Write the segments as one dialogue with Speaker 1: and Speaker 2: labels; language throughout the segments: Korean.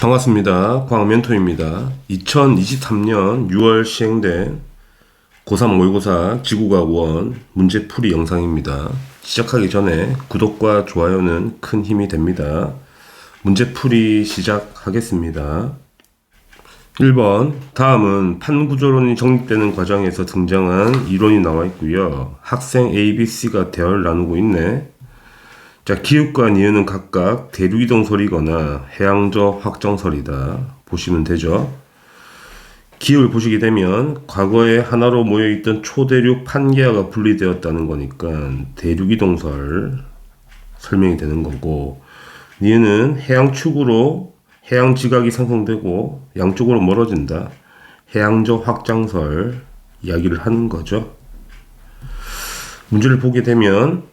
Speaker 1: 반갑습니다. 광멘토입니다. 2023년 6월 시행된 고3 모의고사 지구과학 1 문제풀이 영상입니다. 시작하기 전에 구독과 좋아요는 큰 힘이 됩니다. 문제풀이 시작하겠습니다. 1번, 다음은 판구조론이 정립되는 과정에서 등장한 이론이 나와 있고요. 학생 A, B, C가 대화를 나누고 있네. 자, 기읍과 니은은 각각 대륙이동설이거나 해양적 확정설이다. 보시면 되죠. 기읍을 보시게 되면 과거에 하나로 모여있던 초대륙 판게아가 분리되었다는 거니까 대륙이동설 설명이 되는 거고, 니은은 해양축으로 해양지각이 상승되고 양쪽으로 멀어진다. 해양적 확장설 이야기를 하는 거죠. 문제를 보게 되면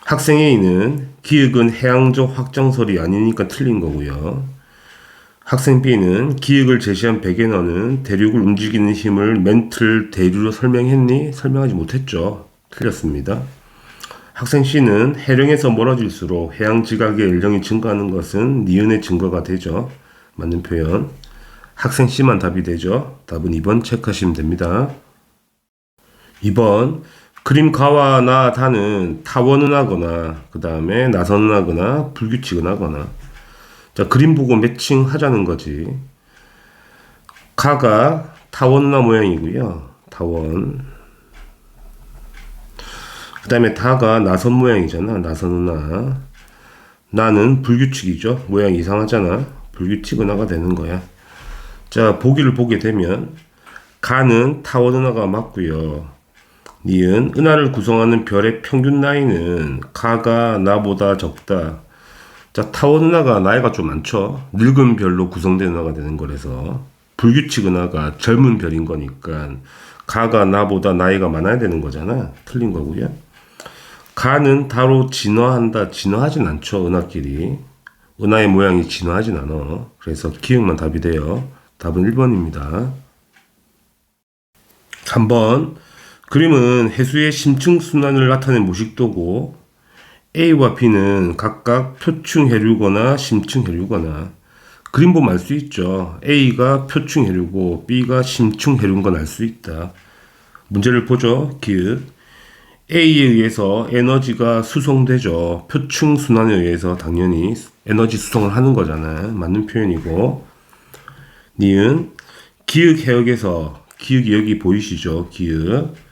Speaker 1: 학생 A는 기역은 해양적 확장설이 아니니까 틀린 거고요. 학생 B는 기역을 제시한 백에 너는 대륙을 움직이는 힘을 멘틀 대류로 설명했니? 설명하지 못했죠. 틀렸습니다. 학생 C는 해령에서 멀어질수록 해양 지각의 연령이 증가하는 것은 니은의 증거가 되죠. 맞는 표현. 학생 C만 답이 되죠. 답은 2번 체크하시면 됩니다. 2번 그림 가와 나 다는 타원은 하거나 그 다음에 나선은 하거나 불규칙은 하거나. 자, 그림 보고 매칭하자는 거지. 가가 타원은하 모양이고요. 타원. 그 다음에 다가 나선 모양이잖아. 나선은하. 나는 불규칙이죠. 모양이 이상하잖아. 불규칙 은하가 되는 거야. 자, 보기를 보게 되면 가는 타원은하가 맞고요. 니은 은하를 구성하는 별의 평균 나이는 가가 나보다 적다. 자, 타원 은하가 나이가 좀 많죠. 늙은 별로 구성된 은하가 되는 거라서 불규칙 은하가 젊은 별인 거니까 가가 나보다 나이가 많아야 되는 거잖아. 틀린 거고요. 가는 다로 진화한다. 진화하진 않죠. 은하끼리. 은하의 모양이 진화하진 않아. 그래서 기억만 답이 돼요. 답은 1번입니다. 3번 그림은 해수의 심층순환을 나타낸 모식도고 A와 B는 각각 표층해류거나 심층해류거나. 그림 보면 알 수 있죠. A가 표층해류고 B가 심층해류인 건 알 수 있다. 문제를 보죠. 기읍. A에 의해서 에너지가 수송되죠. 표층순환에 의해서 당연히 에너지 수송을 하는 거잖아요. 맞는 표현이고. 니은 기읍 해역에서 기읍이 여기 보이시죠. 기읍.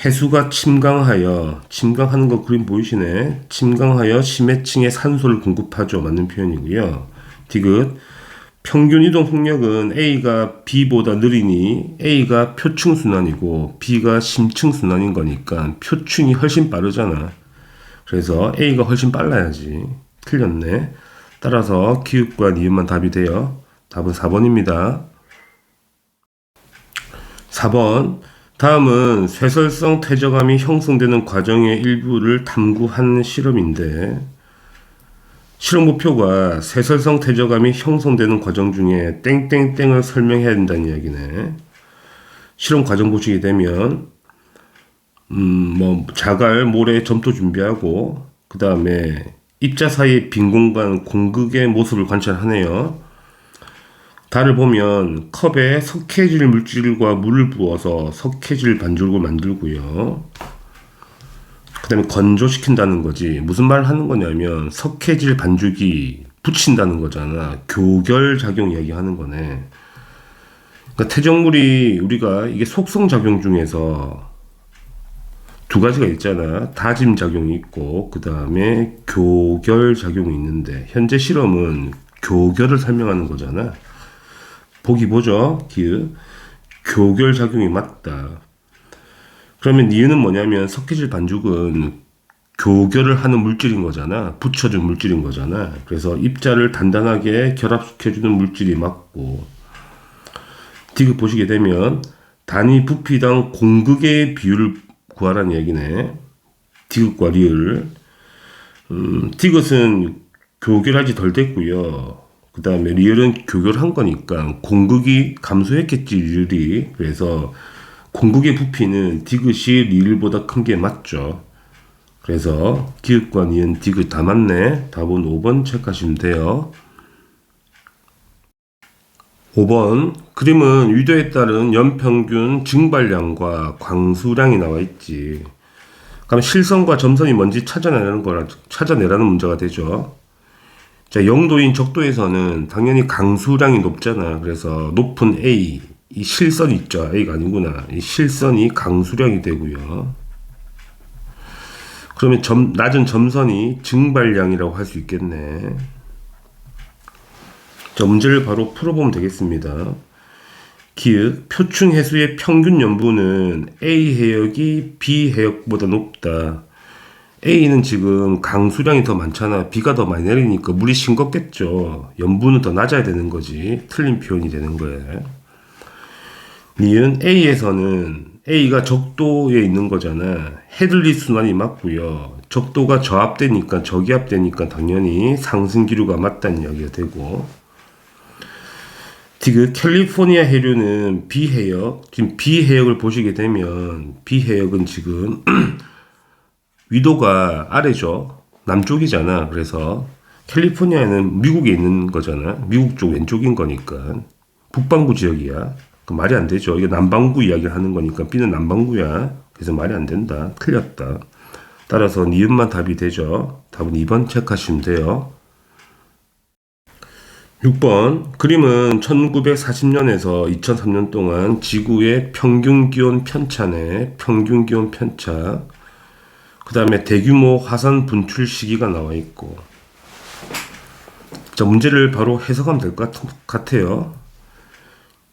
Speaker 1: 해수가 침강하여, 침강하는 거 그림 보이시네. 침강하여 심해층에 산소를 공급하죠. 맞는 표현이고요. 디귿. 평균 이동 속력은 A가 B보다 느리니 A가 표층순환이고 B가 심층순환인 거니까 표층이 훨씬 빠르잖아. 그래서 A가 훨씬 빨라야지. 틀렸네. 따라서 기읍과 니은만 답이 돼요. 답은 4번입니다. 4번 다음은 쇠설성 퇴적암이 형성되는 과정의 일부를 탐구한 실험인데 실험 목표가 쇠설성 퇴적암이 형성되는 과정 중에 땡땡땡을 설명해야 된다는 이야기네. 실험 과정 보시게 되면 자갈, 모래, 점토 준비하고 그 다음에 입자 사이의 빈 공간, 공극의 모습을 관찰하네요. 달을 보면 컵에 석회질 물질과 물을 부어서 석회질 반죽을 만들고요. 그 다음에 건조시킨다는 거지. 무슨 말을 하는 거냐면 석회질 반죽이 붙인다는 거잖아. 교결작용 이야기하는 거네. 그러니까 퇴적물이 우리가 이게 속성작용 중에서 두 가지가 있잖아. 다짐작용이 있고 그 다음에 교결작용이 있는데 현재 실험은 교결을 설명하는 거잖아. 보기 보죠. 기읍. 교결작용이 맞다. 그러면 니은은 뭐냐면 석회질 반죽은 교결을 하는 물질인 거잖아. 붙여준 물질인 거잖아. 그래서 입자를 단단하게 결합시켜주는 물질이 맞고 디귿 보시게 되면 단위 부피당 공극의 비율을 구하라는 얘기네. 디귿과 리을. 디귿은 교결하지 덜 됐고요. 그 다음에 리을은 교결한 거니까 공극이 감소했겠지. 리을이. 그래서 공극의 부피는 디귿이 리을보다 큰 게 맞죠. 그래서 기읍과 니은 디귿 다 맞네. 답은 5번 체크하시면 돼요. 5번 그림은 위도에 따른 연평균 증발량과 광수량이 나와 있지. 그럼 실선과 점선이 뭔지 찾아내라는 문제가 되죠. 자, 0도인 적도에서는 당연히 강수량이 높잖아. 그래서 높은 A, 이 실선 있죠. A가 아니구나. 이 실선이 강수량이 되고요. 그러면 낮은 점선이 증발량이라고 할 수 있겠네. 자, 문제를 바로 풀어보면 되겠습니다. 기역, 표층 해수의 평균 연분은 A 해역이 B 해역보다 높다. A는 지금 강수량이 더 많잖아. 비가 더 많이 내리니까 물이 싱겁겠죠. 염분은 더 낮아야 되는 거지. 틀린 표현이 되는 거예요. 니은 A에서는 A가 적도에 있는 거잖아. 헤들리 순환이 맞고요. 적도가 저압되니까 저기압되니까 당연히 상승 기류가 맞다는 이야기가 되고, 지금 캘리포니아 해류는 B해역, 지금 B해역을 보시게 되면 B해역은 지금 위도가 아래죠. 남쪽이잖아. 그래서 캘리포니아는 미국에 있는 거잖아. 미국 쪽 왼쪽인 거니까 북반구 지역이야. 그 말이 안 되죠. 이게 남반구 이야기를 하는 거니까 B는 남반구야. 그래서 말이 안 된다. 틀렸다. 따라서 니은만 답이 되죠. 답은 2번 체크하시면 돼요. 6번 그림은 1940년에서 2003년 동안 지구의 평균 기온 편차네. 평균 기온 편차. 그 다음에 대규모 화산 분출 시기가 나와 있고. 자, 문제를 바로 해석하면 될 것 같아요.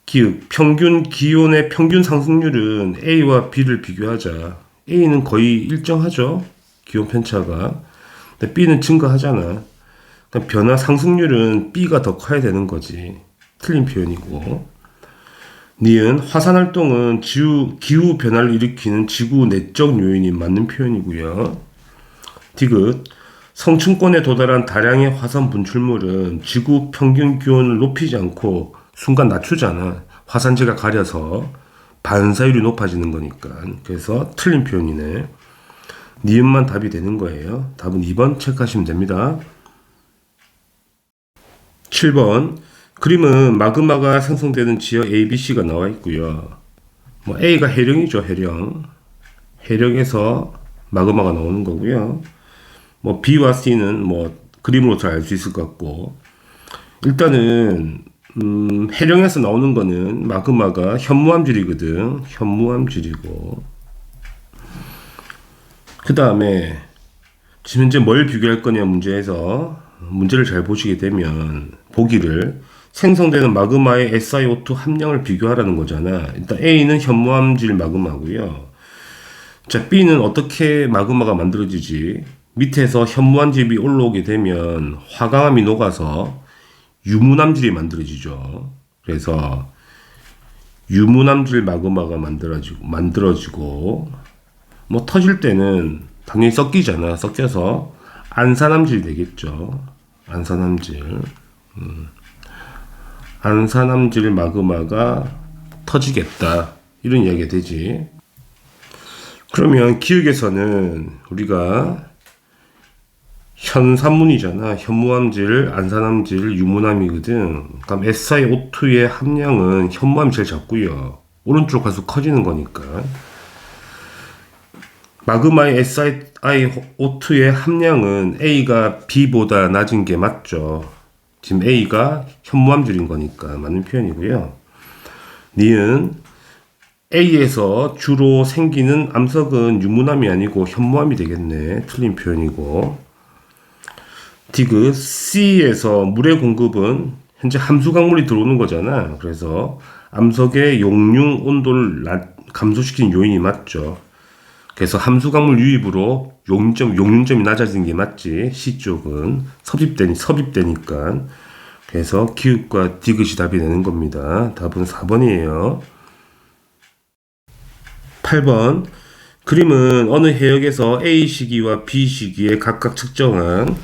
Speaker 1: 기역, 평균 기온의 평균 상승률은 A와 B를 비교하자. A는 거의 일정하죠. 기온 편차가. 근데 B는 증가하잖아. 그러니까 변화 상승률은 B가 더 커야 되는 거지. 틀린 표현이고. 니은 화산 활동은 기후 변화를 일으키는 지구 내적 요인이 맞는 표현이고요. 디귿 성층권에 도달한 다량의 화산 분출물은 지구 평균 기온을 높이지 않고 순간 낮추잖아. 화산재가 가려서 반사율이 높아지는 거니까. 그래서 틀린 표현이네. 니은만 답이 되는 거예요. 답은 2번 체크하시면 됩니다. 7번 그림은 마그마가 생성되는 지역 A, B, C가 나와 있고요. 뭐 A가 해령이죠. 해령. 해령에서 마그마가 나오는 거고요. 뭐 B와 C는 뭐 그림으로 잘 알 수 있을 것 같고, 일단은 해령에서 나오는 거는 마그마가 현무암질이거든. 현무암질이고, 그 다음에 지금 현재 뭘 비교할 거냐 문제에서 문제를 잘 보시게 되면 보기를 생성되는 마그마의 SiO2 함량을 비교하라는 거잖아. 일단 A는 현무암질 마그마고요. 자, B는 어떻게 마그마가 만들어지지? 밑에서 현무암질이 올라오게 되면 화강암이 녹아서 유문암질이 만들어지죠. 그래서 유문암질 마그마가 만들어지고 뭐 터질 때는 당연히 섞이잖아. 섞여서 안산암질이 되겠죠. 안산암질. 안산암질 마그마가 터지겠다. 이런 이야기가 되지. 그러면 기역에서는 우리가 현산문이잖아. 현무암질, 안산암질, 유문암이거든. 그럼 SiO2의 함량은 현무암이 제일 작고요. 오른쪽 갈수록 커지는 거니까. 마그마의 SiO2의 함량은 A가 B보다 낮은 게 맞죠. 지금 A가 현무암질인 거니까 맞는 표현이고요. 니은 A에서 주로 생기는 암석은 유문암이 아니고 현무암이 되겠네. 틀린 표현이고. 디귿 C에서 물의 공급은 현재 함수강물이 들어오는 거잖아. 그래서 암석의 용융 온도를 감소시키는 요인이 맞죠. 그래서 함수강물 유입으로 용융점이 낮아지는 게 맞지. C 쪽은 섭입되니까. 그래서 기읍과 디귿이 답이 되는 겁니다. 답은 4번이에요. 8번 그림은 어느 해역에서 A 시기와 B 시기에 각각 측정한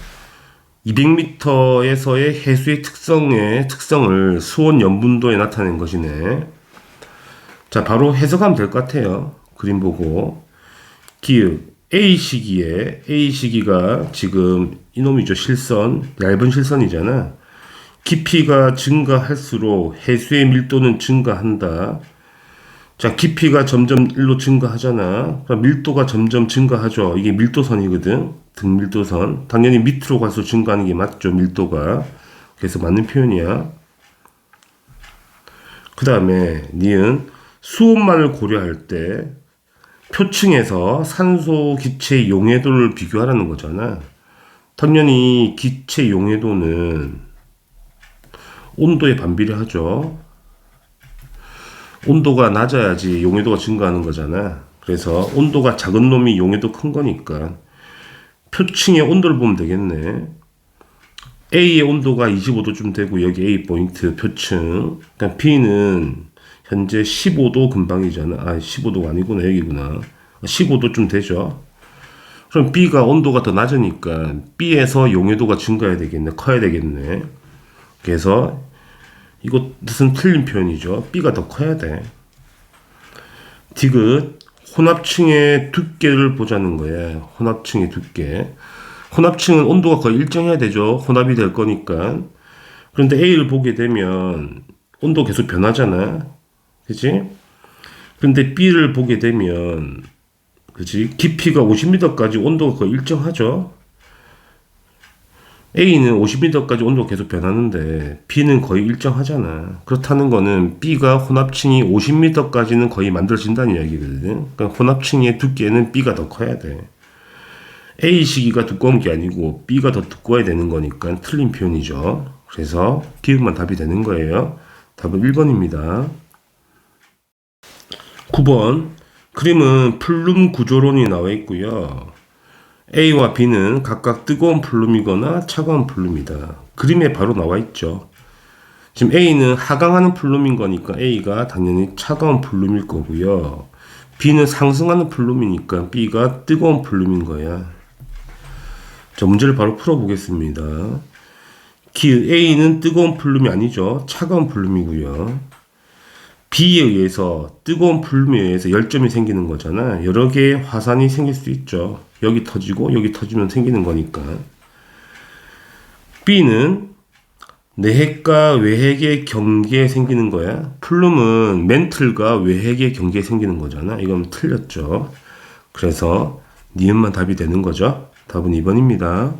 Speaker 1: 200m에서의 해수의 특성을 수온 염분도에 나타낸 것이네. 자, 바로 해석하면 될 것 같아요. 그림 보고. 기읍 A 시기가 지금 이놈이죠. 얇은 실선이잖아. 깊이가 증가할수록 해수의 밀도는 증가한다. 자, 깊이가 점점 1로 증가하잖아. 그럼 밀도가 점점 증가하죠. 이게 밀도선이거든. 등밀도선. 당연히 밑으로 갈수록 증가하는 게 맞죠. 밀도가. 그래서 맞는 표현이야. 그 다음에 니은 수온만을 고려할 때 표층에서 산소 기체 용해도를 비교하라는 거잖아. 당연히 기체 용해도는 온도에 반비례하죠. 온도가 낮아야지 용해도가 증가하는 거잖아. 그래서 온도가 작은 놈이 용해도 큰 거니까 표층의 온도를 보면 되겠네. A의 온도가 25도쯤 되고 여기 A 포인트 표층. 그러니까 B는 현재 15도 근방이잖아. 15도가 아니구나. 여기구나. 15도쯤 되죠. 그럼 B가 온도가 더 낮으니까 B에서 용해도가 증가해야 되겠네. 커야 되겠네. 그래서 이것은 틀린 표현이죠. B가 더 커야 돼. 디귿 혼합층의 두께를 보자는 거예요. 혼합층의 두께. 혼합층은 온도가 거의 일정해야 되죠. 혼합이 될 거니까. 그런데 A를 보게 되면 온도 계속 변하잖아. 그치? 그런데 B를 보게 되면 그치? 깊이가 50m까지 온도가 거의 일정하죠. A는 50m까지 온도가 계속 변하는데 B는 거의 일정하잖아. 그렇다는 거는 B가 혼합층이 50m까지는 거의 만들어진다는 이야기거든. 그러니까 혼합층의 두께는 B가 더 커야 돼. A 시기가 두꺼운 게 아니고 B가 더 두꺼워야 되는 거니까 틀린 표현이죠. 그래서 기억만 답이 되는 거예요. 답은 1번입니다. 9번 그림은 플룸 구조론이 나와 있고요. A와 B는 각각 뜨거운 플룸이거나 차가운 플룸이다. 그림에 바로 나와 있죠. 지금 A는 하강하는 플룸인 거니까 A가 당연히 차가운 플룸일 거고요. B는 상승하는 플룸이니까 B가 뜨거운 플룸인 거야. 자, 문제를 바로 풀어보겠습니다. A는 뜨거운 플룸이 아니죠. 차가운 플룸이고요. B에 의해서 뜨거운 플룸에 의해서 열점이 생기는 거잖아. 여러 개의 화산이 생길 수 있죠. 여기 터지고 여기 터지면 생기는 거니까. B는 내핵과 외핵의 경계에 생기는 거야. 플룸은 멘틀과 외핵의 경계에 생기는 거잖아. 이건 틀렸죠. 그래서 니은만 답이 되는 거죠. 답은 2번입니다.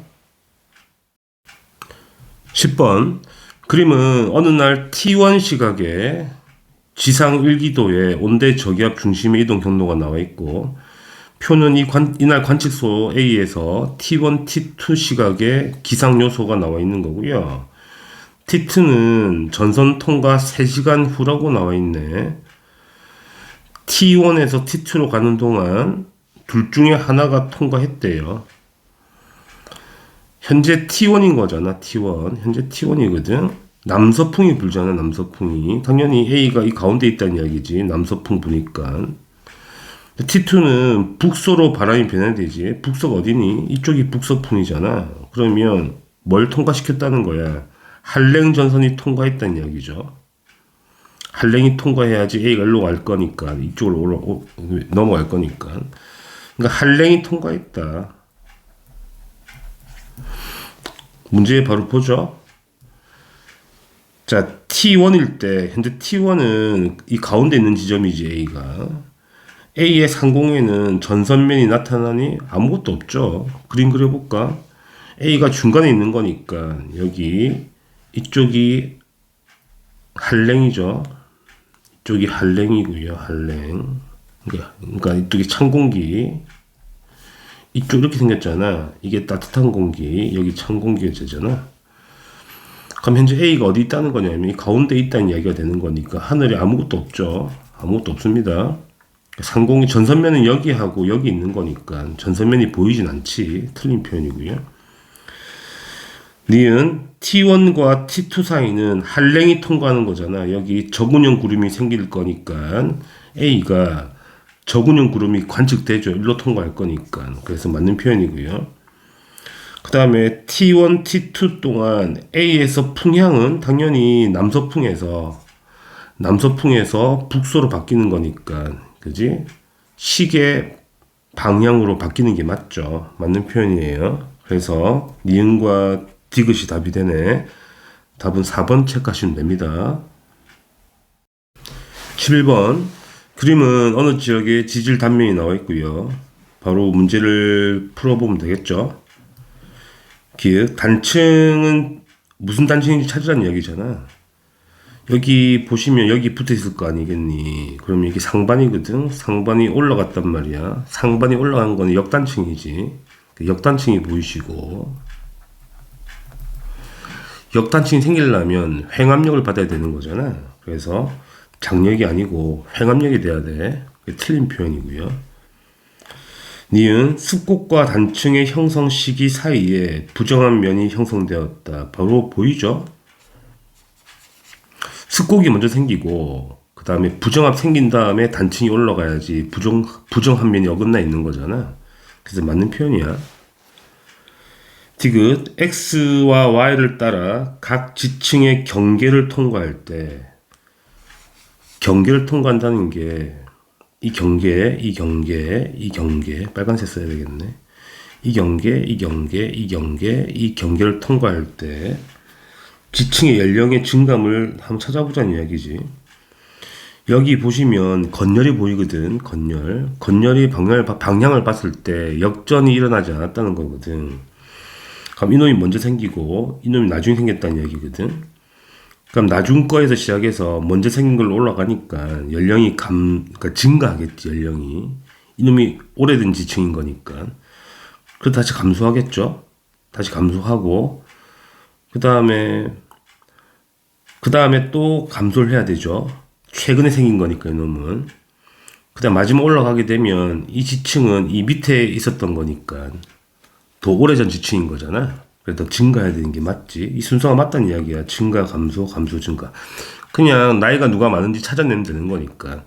Speaker 1: 10번 그림은 어느 날 T1 시각에 지상 1기도에 온대 저기압 중심의 이동 경로가 나와 있고 표는 이날 관측소 A에서 T1, T2 시각에 기상 요소가 나와 있는 거고요. T2는 전선 통과 3시간 후라고 나와 있네. T1에서 T2로 가는 동안 둘 중에 하나가 통과했대요. 현재 T1인 거잖아. T1. 현재 T1이거든. 남서풍이 불잖아. 남서풍이. 당연히 A가 이 가운데 있다는 이야기지. 남서풍 부니까. T2는 북서로 바람이 변해야 되지. 북서가 어디니? 이쪽이 북서풍이잖아. 그러면 뭘 통과시켰다는 거야? 한랭 전선이 통과했다는 이야기죠. 한랭이 통과해야지 A가 일로 갈 거니까. 이쪽으로 넘어갈 거니까. 그러니까 한랭이 통과했다. 문제 바로 보죠. 자, T1일 때, 현재 T1은 이 가운데 있는 지점이지, A가. A의 상공에는 전선면이 나타나니 아무것도 없죠. 그림 그려볼까? A가 중간에 있는 거니까, 여기, 이쪽이 한랭이죠. 이쪽이 한랭이고요, 한랭. 그러니까 이쪽이 찬 공기. 이쪽 이렇게 생겼잖아. 이게 따뜻한 공기, 여기 찬 공기가 되잖아. 그럼 현재 A가 어디 있다는 거냐면 이 가운데 있다는 이야기가 되는 거니까 하늘에 아무것도 없죠. 아무것도 없습니다. 상공이 전선면은 여기하고 여기 있는 거니까 전선면이 보이진 않지. 틀린 표현이고요. 니은 T1과 T2 사이는 한랭이 통과하는 거잖아. 여기 저군형 구름이 생길 거니까 A가 저군형 구름이 관측되죠. 일로 통과할 거니까. 그래서 맞는 표현이고요. 그 다음에 T1, T2 동안 A에서 풍향은 당연히 남서풍에서 북서로 바뀌는 거니까, 그지? 시계 방향으로 바뀌는 게 맞죠. 맞는 표현이에요. 그래서 니은과 디귿이 답이 되네. 답은 4번 체크하시면 됩니다. 11번 그림은 어느 지역에 지질 단면이 나와 있고요. 바로 문제를 풀어보면 되겠죠. 기억 단층은 무슨 단층인지 찾으라는 이야기잖아. 여기 보시면 여기 붙어 있을 거 아니겠니? 그럼 이게 상반이거든. 상반이 올라갔단 말이야. 상반이 올라간 건 역단층이지. 역단층이 보이시고, 역단층이 생기려면 횡압력을 받아야 되는 거잖아. 그래서 장력이 아니고 횡압력이 돼야 돼. 그게 틀린 표현이고요. 니은 습곡과 단층의 형성 시기 사이에 부정한 면이 형성되었다. 바로 보이죠? 습곡이 먼저 생기고 그 다음에 부정압 생긴 다음에 단층이 올라가야지 부정한 면이 어긋나 있는 거잖아. 그래서 맞는 표현이야. 디귿 X와 Y를 따라 각 지층의 경계를 통과할 때 경계를 통과한다는 게 이 경계, 이 경계, 이 경계 빨간색 써야 되겠네. 이 경계, 이 경계, 이 경계, 이 경계를 통과할 때 지층의 연령의 증감을 한번 찾아보자는 이야기지. 여기 보시면 건열이 보이거든. 건열이 방향을 봤을 때 역전이 일어나지 않았다는 거거든. 그럼 이놈이 먼저 생기고 이놈이 나중에 생겼다는 이야기거든. 그럼 나중 거에서 시작해서 먼저 생긴 걸로 올라가니까 연령이 그러니까 증가하겠지. 연령이 이놈이 오래된 지층인 거니까. 그래서 다시 감소하겠죠. 다시 감소하고 그 다음에 또 감소를 해야 되죠. 최근에 생긴 거니까 이놈은. 그 다음 마지막 올라가게 되면 이 지층은 이 밑에 있었던 거니까 더 오래전 지층인 거잖아. 그래서 증가해야 되는 게 맞지. 이 순서가 맞다는 이야기야. 증가, 감소, 감소, 증가. 그냥 나이가 누가 많은지 찾아내면 되는 거니까.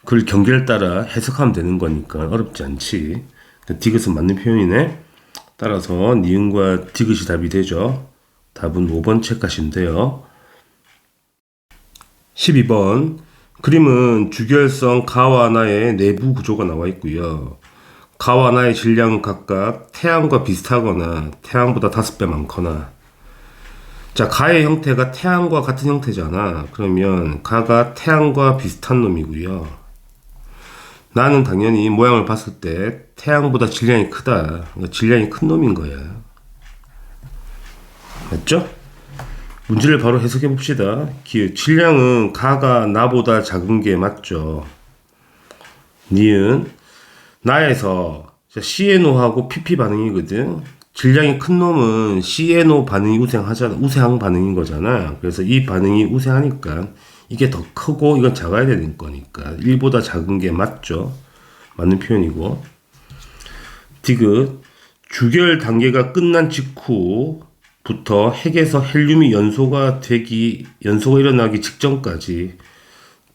Speaker 1: 그걸 경계를 따라 해석하면 되는 거니까 어렵지 않지. 디귿은 맞는 표현이네. 따라서 니은과 디귿이 답이 되죠. 답은 5번 체크하시면 돼요. 12번 그림은 주결성 가와 나의 내부 구조가 나와 있고요. 가와 나의 질량은 각각 태양과 비슷하거나 태양보다 5배 많거나. 자, 가의 형태가 태양과 같은 형태잖아. 그러면 가가 태양과 비슷한 놈이고요. 나는 당연히 모양을 봤을 때 태양보다 질량이 크다. 그러니까 질량이 큰 놈인 거야. 맞죠? 문제를 바로 해석해 봅시다. 질량은 가가 나보다 작은 게 맞죠. 니은 나에서 CNO하고 PP 반응이거든. 질량이 큰 놈은 CNO 반응이 우세한 반응인 거잖아. 그래서 이 반응이 우세하니까 이게 더 크고 이건 작아야 되는 거니까 1보다 작은 게 맞죠. 맞는 표현이고. 디귿 주결 단계가 끝난 직후부터 핵에서 헬륨이 연소가 일어나기 직전까지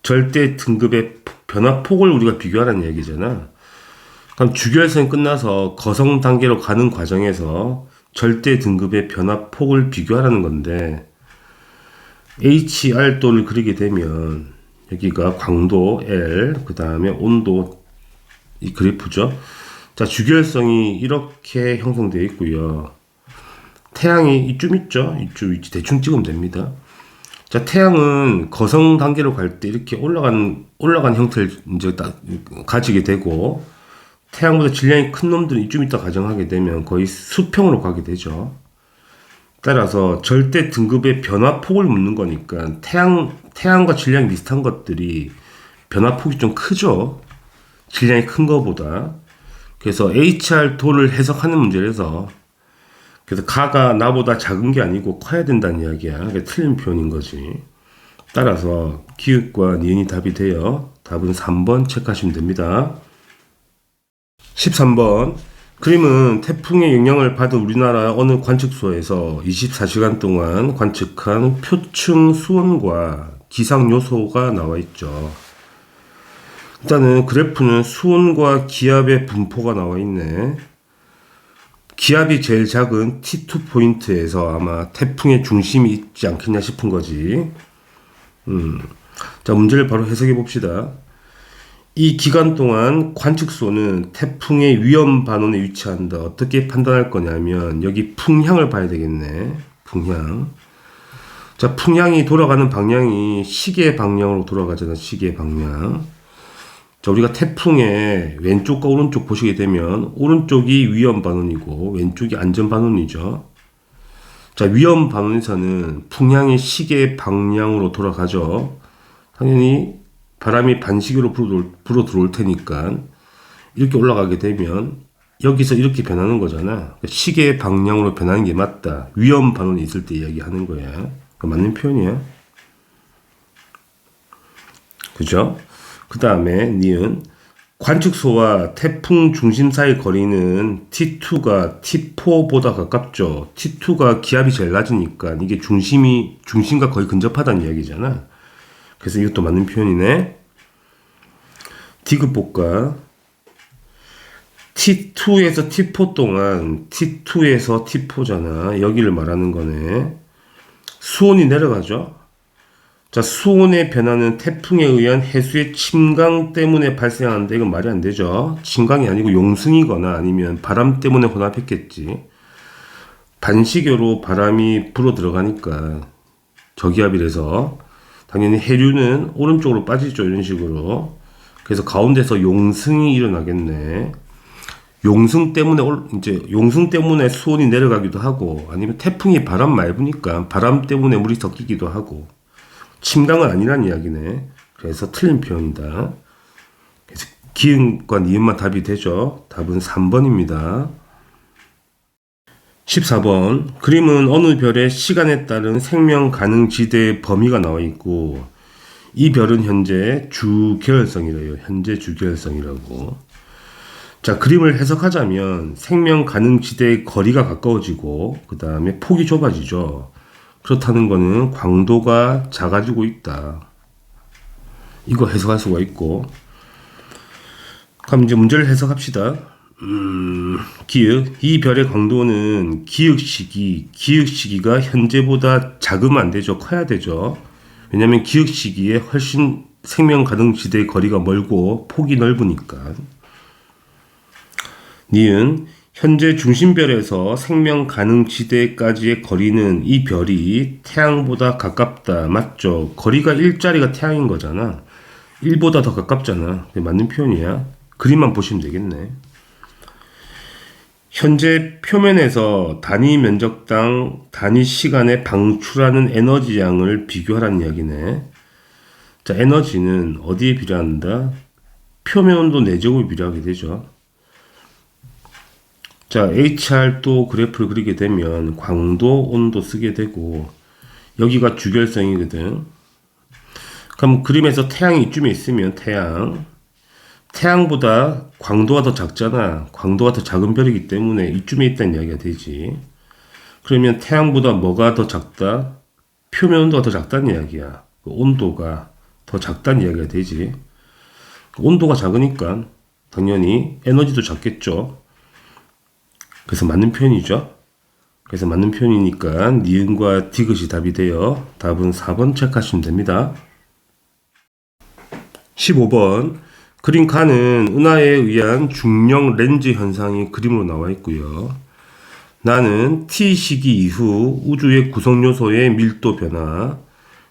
Speaker 1: 절대 등급의 변화폭을 우리가 비교하라는 얘기잖아. 그럼 주결성이 끝나서 거성 단계로 가는 과정에서 절대 등급의 변화폭을 비교하라는 건데, HR도를 그리게 되면 여기가 광도 L, 그 다음에 온도 이 그래프죠. 자, 주결성이 이렇게 형성되어 있고요. 태양이 이쯤 있죠. 이쯤 위치 대충 찍으면 됩니다. 자, 태양은 거성 단계로 갈 때 이렇게 올라간 형태를 이제 딱 가지게 되고, 태양보다 질량이 큰 놈들은 이쯤 있다 가정하게 되면 거의 수평으로 가게 되죠. 따라서 절대 등급의 변화폭을 묻는 거니까 태양과 질량이 비슷한 것들이 변화폭이 좀 크죠. 질량이 큰 거보다. 그래서 HR도를 해석하는 문제라서 그래서 가가 나보다 작은 게 아니고 커야 된다는 이야기야. 그게 틀린 표현인 거지. 따라서 기읍과 니은이 답이 돼요. 답은 3번 체크하시면 됩니다. 13번 그림은 태풍의 영향을 받은 우리나라 어느 관측소에서 24시간 동안 관측한 표층 수온과 기상 요소가 나와 있죠. 일단은 그래프는 수온과 기압의 분포가 나와 있네. 기압이 제일 작은 T2 포인트에서 아마 태풍의 중심이 있지 않겠냐 싶은 거지. 자, 문제를 바로 해석해 봅시다. 이 기간 동안 관측소는 태풍의 위험 반원에 위치한다. 어떻게 판단할 거냐면 여기 풍향을 봐야 되겠네. 풍향. 자, 풍향이 돌아가는 방향이 시계 방향으로 돌아가잖아. 시계 방향. 자, 우리가 태풍의 왼쪽과 오른쪽 보시게 되면 오른쪽이 위험 반원이고 왼쪽이 안전 반원이죠. 자, 위험 반원에서는 풍향이 시계 방향으로 돌아가죠. 당연히 바람이 반시계로 불어 들어올 테니까 이렇게 올라가게 되면 여기서 이렇게 변하는 거잖아. 시계 방향으로 변하는 게 맞다. 위험 반원이 있을 때 이야기하는 거야. 맞는 표현이야. 그죠? 그 다음에 니은 관측소와 태풍 중심 사이 거리는 T2가 T4보다 가깝죠. T2가 기압이 제일 낮으니까 이게 중심과 거의 근접하다는 이야기잖아. 그래서 이것도 맞는 표현이네. 디귿 볼까? T2에서 T4 동안 T2에서 T4잖아. 여기를 말하는 거네. 수온이 내려가죠. 자, 수온의 변화는 태풍에 의한 해수의 침강 때문에 발생하는데 이건 말이 안 되죠. 침강이 아니고 용승이거나 아니면 바람 때문에 혼합했겠지. 반시계로 바람이 불어 들어가니까 저기압이라서 당연히 해류는 오른쪽으로 빠지죠. 이런 식으로. 그래서 가운데서 용승이 일어나겠네. 용승 때문에 수온이 내려가기도 하고 아니면 태풍이 바람 맑으니까 바람 때문에 물이 섞이기도 하고 침강은 아니란 이야기네. 그래서 틀린 표현이다. 그래서 기응과 니은만 답이 되죠. 답은 3번입니다. 14번 그림은 어느 별의 시간에 따른 생명 가능 지대의 범위가 나와 있고 이 별은 현재 주계열성이래요. 현재 주계열성이라고. 자, 그림을 해석하자면 생명 가능 지대의 거리가 가까워지고 그 다음에 폭이 좁아지죠. 그렇다는 것은 광도가 작아지고 있다. 이거 해석할 수가 있고. 그럼 이제 문제를 해석합시다. 기역. 이 별의 광도는 기역 시기가 현재보다 작으면 안 되죠. 커야 되죠. 왜냐면 기역 시기에 훨씬 생명 가능 지대의 거리가 멀고 폭이 넓으니까. 니은 현재 중심별에서 생명 가능 지대까지의 거리는 이 별이 태양보다 가깝다. 맞죠? 거리가 1짜리가 태양인 거잖아. 1보다 더 가깝잖아. 맞는 표현이야. 그림만 보시면 되겠네. 현재 표면에서 단위 면적당 단위 시간에 방출하는 에너지 양을 비교하라는 이야기네. 자, 에너지는 어디에 비례한다? 표면 온도 4제곱에 비례하게 되죠. 자, HR도 그래프를 그리게 되면 광도, 온도 쓰게 되고 여기가 주결성이거든. 그럼 그림에서 태양이 이쯤에 있으면 태양보다 광도가 더 작잖아. 광도가 더 작은 별이기 때문에 이쯤에 있다는 이야기가 되지. 그러면 태양보다 뭐가 더 작다? 표면 온도가 더 작다는 이야기야. 온도가 더 작다는 이야기가 되지. 온도가 작으니까 당연히 에너지도 작겠죠. 그래서 맞는 표현이죠. 그래서 맞는 표현이니까 니은과 디귿이 답이 돼요. 답은 4번 체크하시면 됩니다. 15번 그림 칸은 은하에 의한 중력 렌즈 현상이 그림으로 나와 있고요. 나는 T 시기 이후 우주의 구성 요소의 밀도 변화.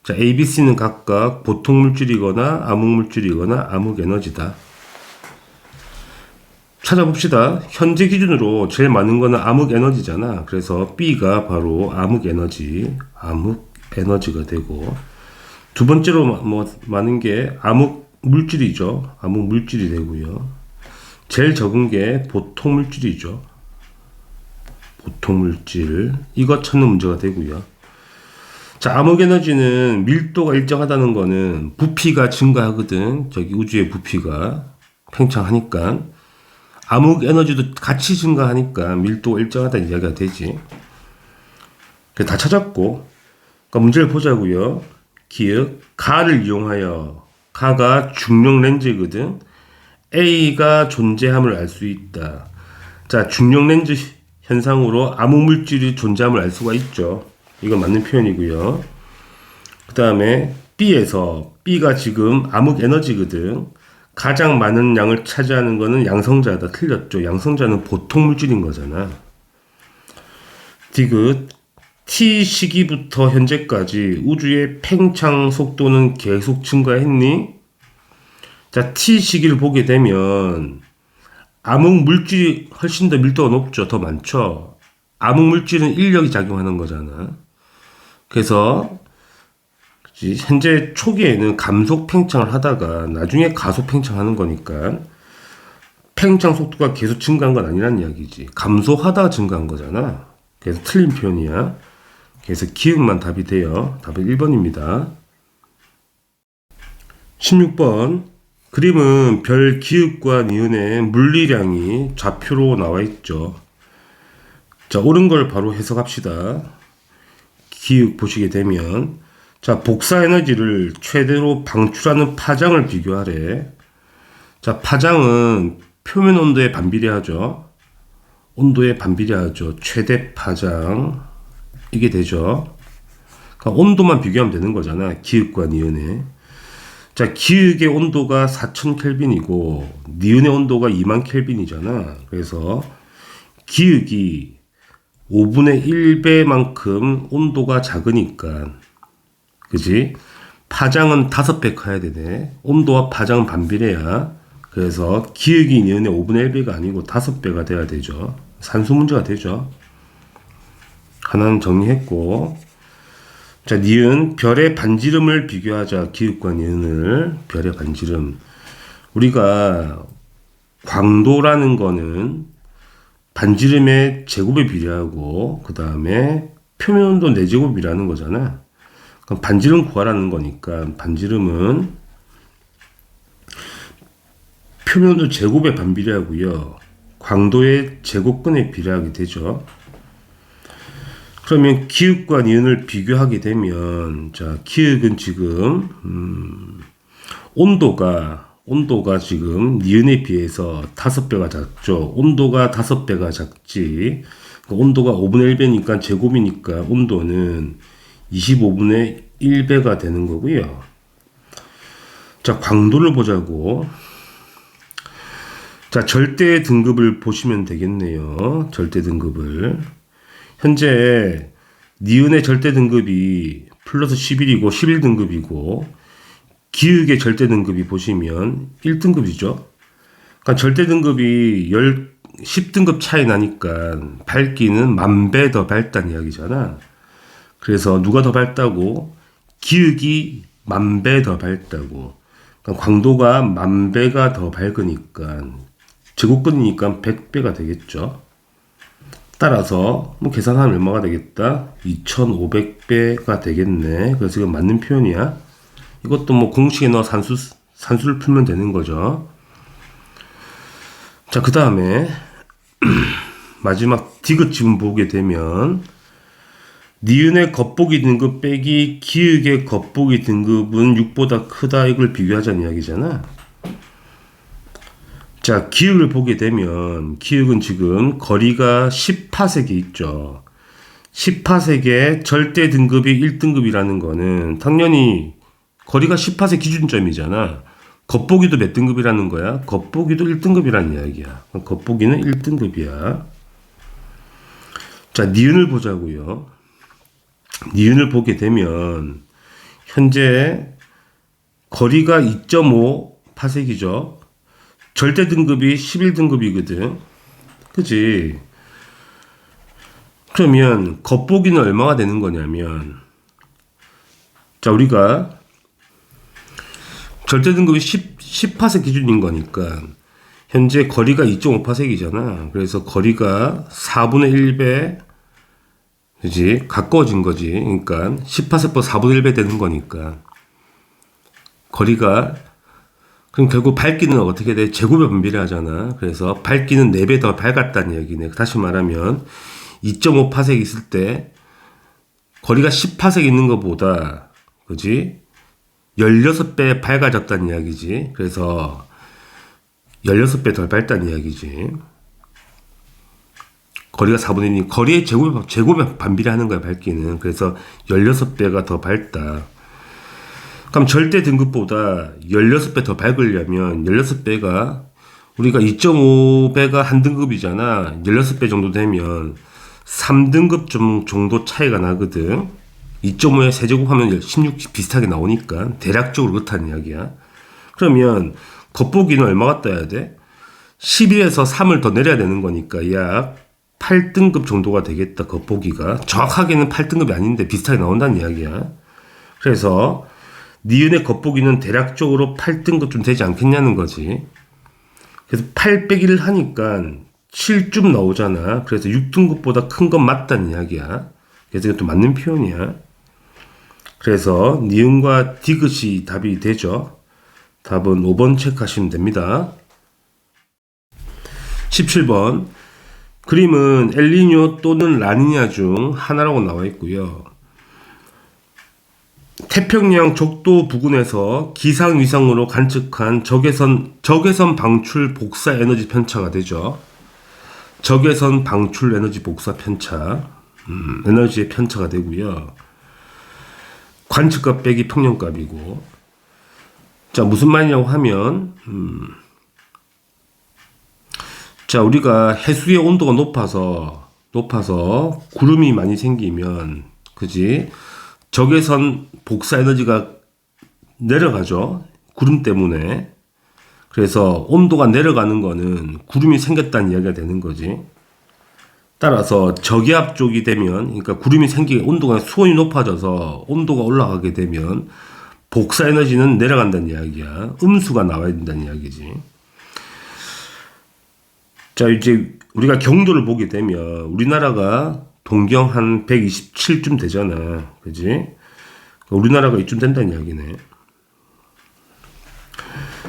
Speaker 1: 자, A, B, C는 각각 보통 물질이거나 암흑 물질이거나 암흑 에너지다. 찾아봅시다. 현재 기준으로 제일 많은 거는 암흑 에너지잖아. 그래서 B가 바로 암흑 에너지가 되고 두 번째로 많은 게 암흑 물질이죠. 암흑 물질이 되고요. 제일 적은 게 보통 물질이죠. 보통 물질. 이거 찾는 문제가 되고요. 자, 암흑 에너지는 밀도가 일정하다는 거는 부피가 증가하거든. 저기 우주의 부피가 팽창하니까. 암흑 에너지도 같이 증가하니까 밀도가 일정하다는 이야기가 되지. 다 찾았고, 그러니까 문제를 보자고요. 기역, 가를 이용하여, 가가 중력 렌즈거든. A가 존재함을 알 수 있다. 자, 중력 렌즈 현상으로 암흑 물질이 존재함을 알 수가 있죠. 이건 맞는 표현이고요. 그 다음에 B에서 B가 지금 암흑 에너지거든. 가장 많은 양을 차지하는 거는 양성자다. 틀렸죠. 양성자는 보통 물질인 거잖아. 디귿 T 시기부터 현재까지 우주의 팽창 속도는 계속 증가했니? 자, T 시기를 보게 되면 암흑 물질이 훨씬 더 밀도가 높죠. 더 많죠. 암흑 물질은 인력이 작용하는 거잖아. 그래서 현재 초기에는 감속 팽창을 하다가 나중에 가속 팽창하는 거니까 팽창 속도가 계속 증가한 건 아니란 이야기지. 감소하다가 증가한 거잖아. 그래서 틀린 표현이야. 그래서 기억만 답이 돼요. 답은 1번입니다. 16번. 그림은 별 기읍과 니은의 물리량이 좌표로 나와 있죠. 자, 옳은 걸 바로 해석합시다. 기읍 보시게 되면, 자, 복사 에너지를 최대로 방출하는 파장을 비교하래. 자, 파장은 표면 온도에 반비례하죠. 온도에 반비례하죠. 최대 파장. 이게 되죠. 그러니까 온도만 비교하면 되는 거잖아. 기읍과 니은의. 자, 기읍의 온도가 4000켈빈이고 니은의 온도가 2만 켈빈이잖아. 그래서 기읍이 5분의 1배만큼 온도가 작으니까, 그지? 파장은 5배 커야 되네. 온도와 파장은 반비례야. 그래서 기읍이 니은의 5분의 1배가 아니고 5배가 돼야 되죠. 산수 문제가 되죠. 하나는 정리했고, 자, 니은 별의 반지름을 비교하자. 기읍과 니은을 별의 반지름. 우리가 광도라는 거는 반지름의 제곱에 비례하고 그 다음에 표면온도 4제곱이라는 거잖아. 그럼 반지름 구하라는 거니까 반지름은 표면온도 제곱에 반비례하고요. 광도의 제곱근에 비례하게 되죠. 그러면 기읍과 니은을 비교하게 되면, 자, 기읍은 지금 온도가 지금 니은에 비해서 5배가 작죠. 온도가 5배가 작지. 온도가 5분의 1배니까 제곱이니까 온도는 25분의 1배가 되는 거고요. 자, 광도를 보자고. 자, 절대 등급을 보시면 되겠네요. 절대 등급을. 현재 니은의 절대 등급이 플러스 11이고 11등급이고 기읍의 절대 등급이 보시면 1등급이죠. 그러니까 절대 등급이 10등급 차이 나니까 밝기는 10,000배 더 밝다는 이야기잖아. 그래서 누가 더 밝다고? 기읍이 10,000배 더 밝다고. 그러니까 광도가 10,000배가 더 밝으니까 제곱근이니까 100배가 되겠죠. 따라서 뭐 계산하면 얼마가 되겠다? 2500배가 되겠네. 그래서 이건 맞는 표현이야. 이것도 뭐 공식에 넣어 산수를 풀면 되는 거죠. 자, 그 다음에 마지막 디귿 지문 보게 되면 니은의 겉보기 등급 빼기 기읍의 겉보기 등급은 6보다 크다. 이걸 비교하자는 이야기잖아. 자, 기읍을 보게 되면 기읍은 지금 거리가 10파섹이 있죠. 10파섹의 절대 등급이 1등급이라는 거는 당연히 거리가 10파섹 기준점이잖아. 겉보기도 몇 등급이라는 거야? 겉보기도 1등급이라는 이야기야. 겉보기는 1등급이야. 자, 니은을 보자고요. 니은을 보게 되면 현재 거리가 2.5파섹이죠. 절대 등급이 11등급이거든. 그지? 그러면 겉보기는 얼마가 되는 거냐면, 자, 우리가 절대 등급이 10파섹 기준인 거니까 현재 거리가 2.5파섹이잖아. 그래서 거리가 4분의 1배, 그지? 가까워진 거지. 그러니까 10파섹보다 4분의 1배 되는 거니까 거리가, 그럼 결국 밝기는 어떻게 돼? 제곱에 반비례하잖아. 그래서 밝기는 4배 더 밝았다는 얘기네. 다시 말하면 2.5파섹 있을 때 거리가 10파섹 있는 것보다, 그지? 16배 밝아졌다는 이야기지. 그래서 16배 더 밝다는 이야기지. 거리가 4분의 1이 거리의 제곱에 반비례하는 거야, 밝기는. 그래서 16배가 더 밝다. 그럼 절대 등급보다 16배 더 밝으려면 16배가, 우리가 2.5배가 한 등급이잖아. 16배 정도 되면 3등급 정도 차이가 나거든. 2.5에 세제곱하면 16 비슷하게 나오니까 대략적으로 그렇다는 이야기야. 그러면 겉보기는 얼마가 떠야 돼? 11에서 3을 더 내려야 되는 거니까 약 8등급 정도가 되겠다. 겉보기가 정확하게는 8등급이 아닌데 비슷하게 나온다는 이야기야. 그래서 니은의 겉보기는 대략적으로 8등급 좀 되지 않겠냐는 거지. 그래서 8 빼기를 하니까 7쯤 나오잖아. 그래서 6등급보다 큰 건 맞다는 이야기야. 그래서 이것도 맞는 표현이야. 그래서 니은과 디귿이 답이 되죠. 답은 5번 체크하시면 됩니다. 17번 그림은 엘니뇨 또는 라니냐 중 하나라고 나와 있고요. 태평양 적도 부근에서 기상위성으로 관측한 적외선 방출 복사 에너지 편차가 되죠. 적외선 방출 에너지 복사 편차, 에너지의 편차가 되고요. 관측값 빼기 평년값이고. 자, 무슨 말이냐고 하면, 자, 우리가 해수의 온도가 높아서 구름이 많이 생기면, 그지? 적외선 복사 에너지가 내려가죠. 구름 때문에. 그래서 온도가 내려가는 거는 구름이 생겼다는 이야기가 되는 거지. 따라서 저기압 쪽이 되면, 그러니까 구름이 생기게 온도가 수온이 높아져서 온도가 올라가게 되면 복사 에너지는 내려간다는 이야기야. 음수가 나와야 된다는 이야기지. 자, 이제 우리가 경도를 보게 되면 우리나라가 동경 한 127쯤 되잖아. 그지? 우리나라가 이쯤 된다는 이야기네.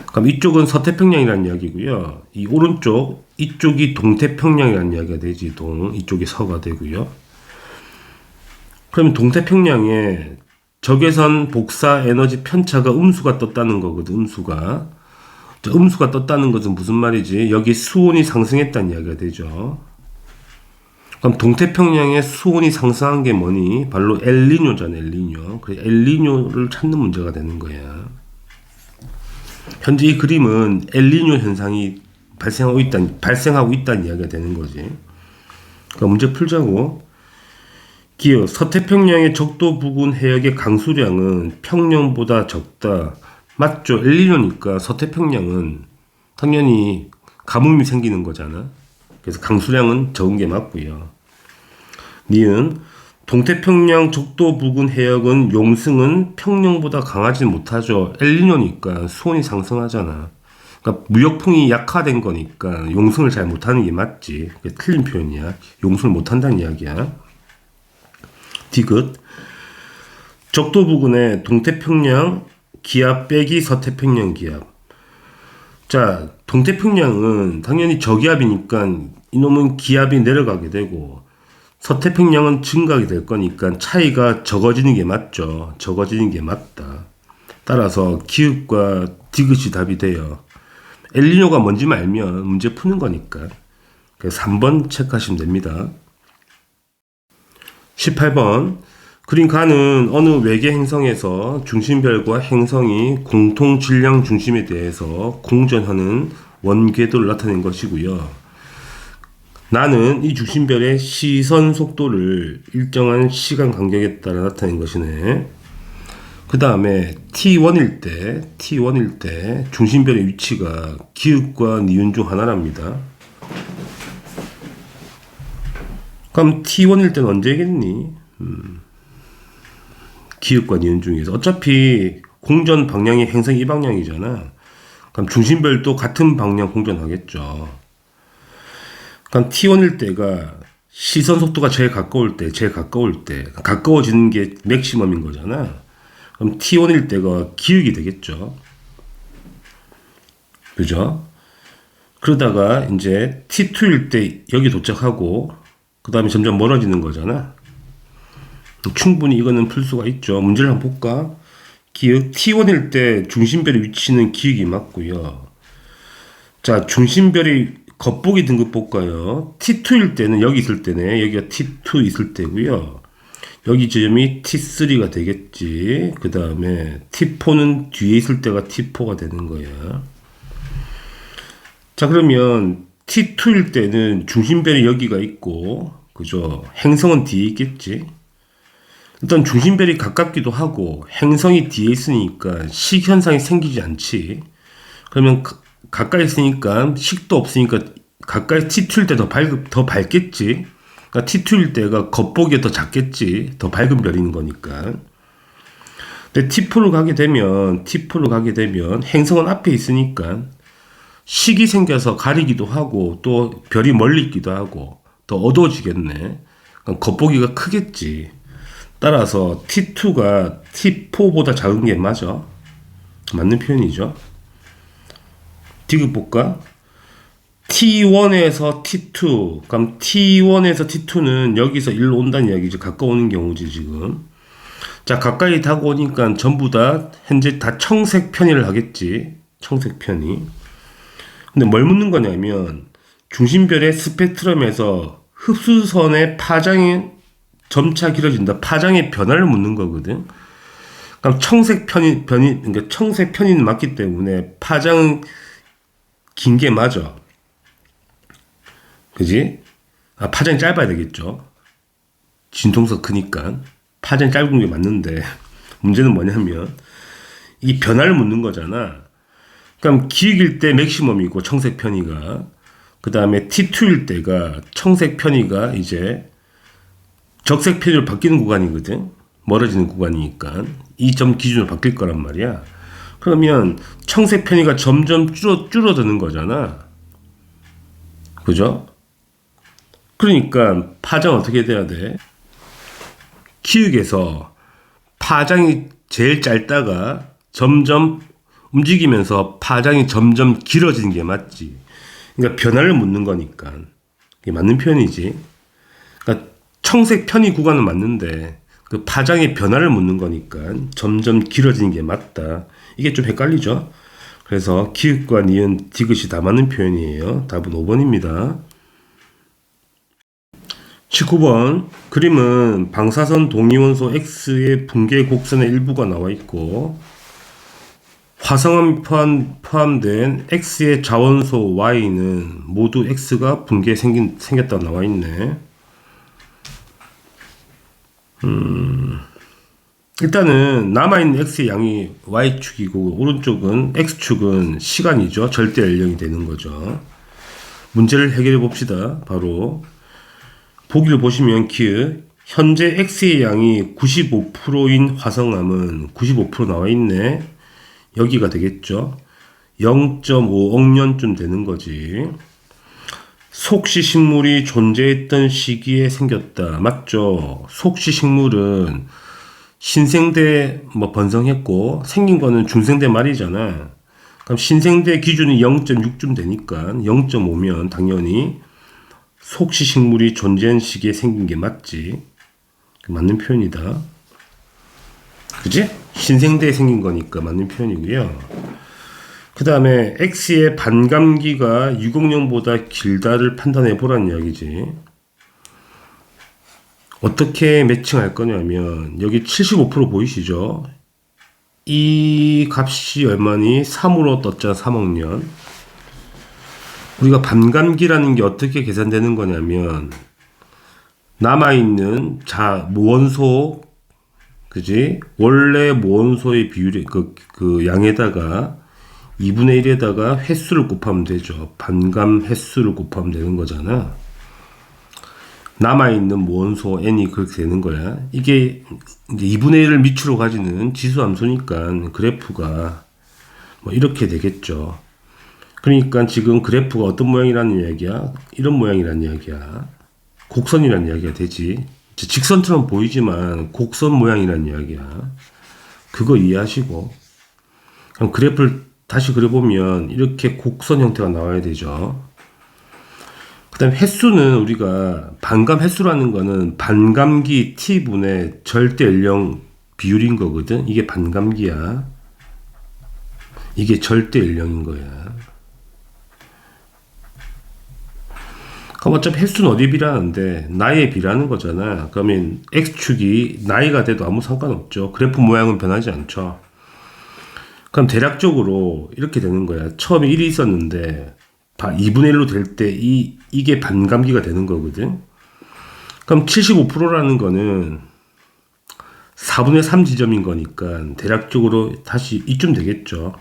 Speaker 1: 그럼 이쪽은 서태평양이라는 이야기고요. 이 오른쪽, 이쪽이 동태평양이라는 이야기가 되지. 이쪽이 서가 되고요. 그럼 동태평양에 적외선 복사 에너지 편차가 음수가 떴다는 거거든. 음수가. 자, 음수가 떴다는 것은 무슨 말이지? 여기 수온이 상승했다는 이야기가 되죠. 그럼 동태평양의 수온이 상승한 게 뭐니? 바로 엘니뇨잖아, 엘니뇨. 그래서 엘니뇨를 찾는 문제가 되는 거야. 현재 이 그림은 엘니뇨 현상이 발생하고 있다는 이야기가 되는 거지. 그럼 문제 풀자고. 기억, 서태평양의 적도 부근 해역의 강수량은 평년보다 적다. 맞죠? 엘니뇨니까 서태평양은 당연히 가뭄이 생기는 거잖아. 그래서 강수량은 적은 게 맞고요. 니은 동태평양 적도 부근 해역은 용승은 평년보다 강하지 못하죠. 엘니뇨니까 수온이 상승하잖아. 그러니까 무역풍이 약화된 거니까 용승을 잘 못하는 게 맞지. 그게 틀린 표현이야. 용승을 못한다는 이야기야. 디귿 적도 부근의 동태평양 기압 빼기 서태평양 기압. 자, 동태평양은 당연히 저기압이니까 이놈은 기압이 내려가게 되고 서태평양은 증가하게 될 거니까 차이가 적어지는 게 맞죠. 적어지는 게 맞다. 따라서 기읍과 디귿이 답이 돼요. 엘니뇨가 뭔지 알면 문제 푸는 거니까. 그래서 3번 체크하시면 됩니다. 18번 그림 가는 어느 외계 행성에서 중심별과 행성이 공통 질량 중심에 대해서 공전하는 원궤도를 나타낸 것이고요. 나는 이 중심별의 시선 속도를 일정한 시간 간격에 따라 나타낸 것이네. 그 다음에 T1일 때 중심별의 위치가 기읍과 니은 중 하나랍니다. 그럼 T1일 때는 언제겠니? 기읍과 니은 중에서 어차피 공전 방향이 행성 이 방향이잖아. 그럼 중심별도 같은 방향 공전하겠죠. 그럼 T1일 때가 시선 속도가 제일 가까울 때 가까워지는 게 맥시멈인 거잖아. 그럼 T1일 때가 기울기 되겠죠. 그죠? 그러다가 이제 T2일 때 여기 도착하고 그 다음에 점점 멀어지는 거잖아. 충분히 이거는 풀 수가 있죠. 문제를 한번 볼까? 기역 T1일 때 중심별의 위치는 기역이 맞고요. 자, 중심별의 겉보기 등급 볼까요? T2일 때는 여기 있을 때네. 여기가 T2 있을 때고요. 여기 지점이 T3가 되겠지. 그 다음에 T4는 뒤에 있을 때가 T4가 되는 거야. 자, 그러면 T2일 때는 중심별이 여기가 있고 그죠? 행성은 뒤에 있겠지. 일단 중심별이 가깝기도 하고 행성이 뒤에 있으니까 식 현상이 생기지 않지. 그러면 가까이 있으니까 식도 없으니까 가까이 T2일 때 더 밝겠지. 그러니까 T2일 때가 겉보기에 더 작겠지. 더 밝은 별인 거니까. 근데 T4로 가게 되면 행성은 앞에 있으니까 식이 생겨서 가리기도 하고 또 별이 멀리 있기도 하고 더 어두워지겠네. 그러니까 겉보기가 크겠지. 따라서 T2가 T4보다 작은 게 맞아. 맞는 표현이죠. 디귿 볼까? T1에서 T2. 그럼 T1에서 T2는 여기서 일로 온다는 이야기죠. 가까워오는 경우지, 지금. 자, 가까이 다가오니까 전부 다, 현재 다 청색 편의를 하겠지. 청색 편의. 근데 뭘 묻는 거냐면, 중심별의 스펙트럼에서 흡수선의 파장이 점차 길어진다. 파장의 변화를 묻는 거거든. 그럼 그러니까 청색 편의는 맞기 때문에 파장은 긴 게 맞아. 그지? 파장이 짧아야 되겠죠. 진동석 크니까. 파장이 짧은 게 맞는데, 문제는 뭐냐면, 이 변화를 묻는 거잖아. 그럼 기역일 때 맥시멈이고, 청색 편의가. 그 다음에 T2일 때가 청색 편의가 이제 적색 편의로 바뀌는 구간이거든. 멀어지는 구간이니까. 이 점 기준으로 바뀔 거란 말이야. 그러면 청색 편의가 점점 줄어드는 거잖아. 그죠? 그러니까 파장은 어떻게 돼야 돼? 기역에서 파장이 제일 짧다가 점점 움직이면서 파장이 점점 길어지는 게 맞지. 그러니까 변화를 묻는 거니까. 이게 맞는 표현이지. 그러니까 청색 편의 구간은 맞는데 그 파장의 변화를 묻는 거니까 점점 길어지는 게 맞다. 이게 좀 헷갈리죠? 그래서 기역과 니은, 디귿이 다 맞는 표현이에요. 답은 5번입니다. 19번 그림은 방사선 동위원소 X의 붕괴 곡선의 일부가 나와 있고 화성암이 포함된 X의 자원소 Y는 모두 X가 생겼다고 나와 있네. 일단은 남아있는 X의 양이 Y축이고 오른쪽은 X축은 시간이죠. 절대 연령이 되는 거죠. 문제를 해결해 봅시다. 바로 보기를 보시면 현재 X의 양이 95%인 화성암은 95% 나와 있네. 여기가 되겠죠. 0.5억 년쯤 되는 거지. 속시 식물이 존재했던 시기에 생겼다. 맞죠? 속시 식물은 신생대 번성했고 생긴 거는 중생대 말이잖아. 그럼 신생대 기준이 0.6쯤 되니까 0.5면 당연히 속시 식물이 존재한 시기에 생긴 게 맞지. 맞는 표현이다. 그지? 신생대에 생긴 거니까 맞는 표현이고요. 그 다음에 X의 반감기가 6억 년보다 길다를 판단해 보라는 이야기지. 어떻게 매칭할 거냐면 여기 75% 보이시죠? 이 값이 얼마니? 3으로 떴잖아. 3억 년. 우리가 반감기라는 게 어떻게 계산되는 거냐면 남아있는 무원소 그지? 원래 무원소의 비율이 그 양에다가 2분의 1에다가 횟수를 곱하면 되죠. 반감 횟수를 곱하면 되는 거잖아. 남아있는 무원소 n이 그렇게 되는 거야. 이게 이제 2분의 1을 미추로 가지는 지수함수니까 그래프가 이렇게 되겠죠. 그러니까 지금 그래프가 어떤 모양이라는 이야기야? 이런 모양이라는 이야기야. 곡선이라는 이야기가 되지. 직선처럼 보이지만 곡선 모양이라는 이야기야. 그거 이해하시고 그럼 그래프를 다시 그려보면 이렇게 곡선 형태가 나와야 되죠. 그 다음에 횟수는 우리가 반감 횟수라는 거는 반감기 t분의 절대 연령 비율인 거거든. 이게 반감기야. 이게 절대 연령인 거야. 그럼 어차피 횟수는 어디에 비례하는데 나이에 비례하는 거잖아. 그러면 X축이 나이가 돼도 아무 상관없죠. 그래프 모양은 변하지 않죠. 그럼 대략적으로 이렇게 되는 거야. 처음에 1이 있었는데 2분의 1로 될 때 이게 반감기가 되는 거거든. 그럼 75%라는 거는 4분의 3 지점인 거니까 대략적으로 다시 이쯤 되겠죠.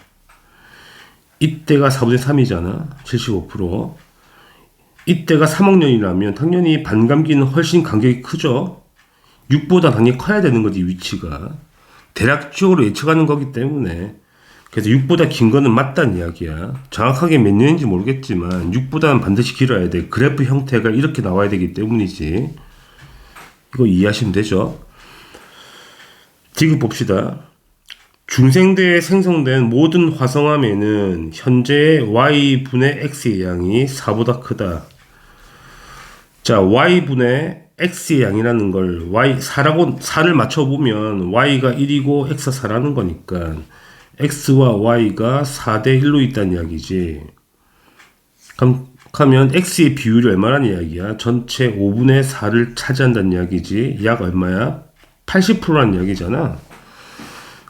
Speaker 1: 이때가 4분의 3이잖아. 75%. 이때가 3억 년이라면 당연히 반감기는 훨씬 간격이 크죠. 6보다 당연히 커야 되는 거지, 위치가. 대략적으로 예측하는 거기 때문에. 그래서 6보다 긴 거는 맞다는 이야기야. 정확하게 몇 년인지 모르겠지만 6보다는 반드시 길어야 돼. 그래프 형태가 이렇게 나와야 되기 때문이지. 이거 이해하시면 되죠. 디귿 봅시다. 중생대에 생성된 모든 화성암에는 현재 y분의 x의 양이 4보다 크다. 자, y분의 x의 양이라는 걸 4를 맞춰보면 y가 1이고 x가 4라는 거니까 x와 y가 4대 1로 있다는 이야기지. 그러면 x의 비율이 얼마라는 이야기야? 전체 5분의 4를 차지한다는 이야기지. 약 얼마야? 80%라는 이야기잖아.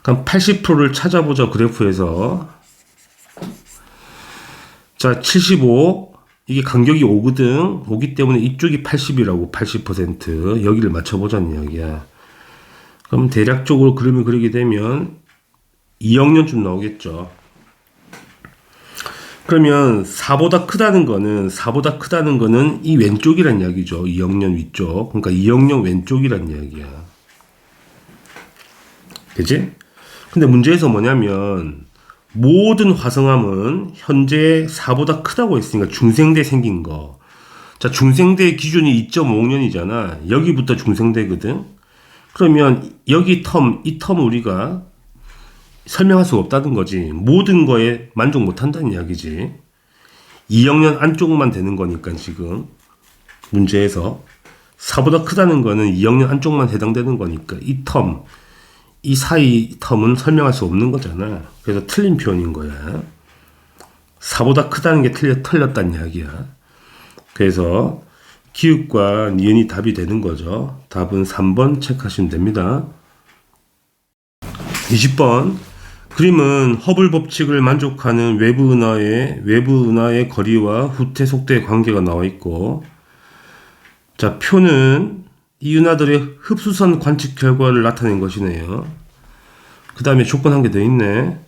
Speaker 1: 그럼 80%를 찾아보자, 그래프에서. 자, 75. 이게 간격이 5거든. 5기 때문에 이쪽이 80이라고, 80%. 여기를 맞춰보자는 이야기야. 그럼 대략적으로 그림을 그리게 되면 2억 년쯤 나오겠죠. 그러면 4보다 크다는 거는 이 왼쪽이란 이야기죠. 2억 년 위쪽. 그러니까 2억 년 왼쪽이란 이야기야. 그치? 근데 문제에서 뭐냐면 모든 화성암은 현재 4보다 크다고 했으니까 중생대 생긴 거. 자, 중생대의 기준이 2.5억 년이잖아. 여기부터 중생대거든. 그러면 여기 이 텀 우리가 설명할 수 없다는 거지. 모든 거에 만족 못 한다는 이야기지. 2억 년 안쪽만 되는 거니까 지금 문제에서 4보다 크다는 거는 2억 년 안쪽만 해당되는 거니까 이 사이 텀은 설명할 수 없는 거잖아. 그래서 틀린 표현인 거야. 4보다 크다는 게 틀렸다는 이야기야. 그래서 기읍과 니은이 답이 되는 거죠. 답은 3번 체크하시면 됩니다. 20번. 그림은 허블 법칙을 만족하는 외부 은하의 거리와 후퇴 속도의 관계가 나와 있고, 자, 표는 이 은하들의 흡수선 관측 결과를 나타낸 것이네요. 그 다음에 조건 한 개 더 있네.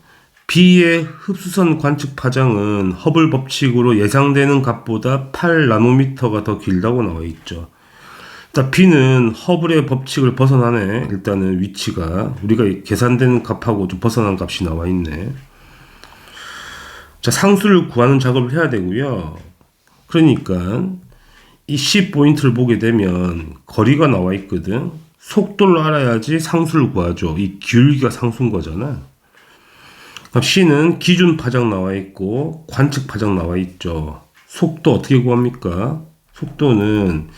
Speaker 1: B의 흡수선 관측 파장은 허블 법칙으로 예상되는 값보다 8나노미터가 더 길다고 나와 있죠. B는 허블의 법칙을 벗어나네. 일단은 위치가 우리가 계산되는 값하고 좀 벗어난 값이 나와 있네. 자, 상수를 구하는 작업을 해야 되고요. 그러니까 이 C 포인트를 보게 되면 거리가 나와 있거든. 속도를 알아야지 상수를 구하죠. 이 기울기가 상수인 거잖아. 그럼 C는 기준 파장 나와 있고 관측 파장 나와 있죠. 속도 어떻게 구합니까? 속도는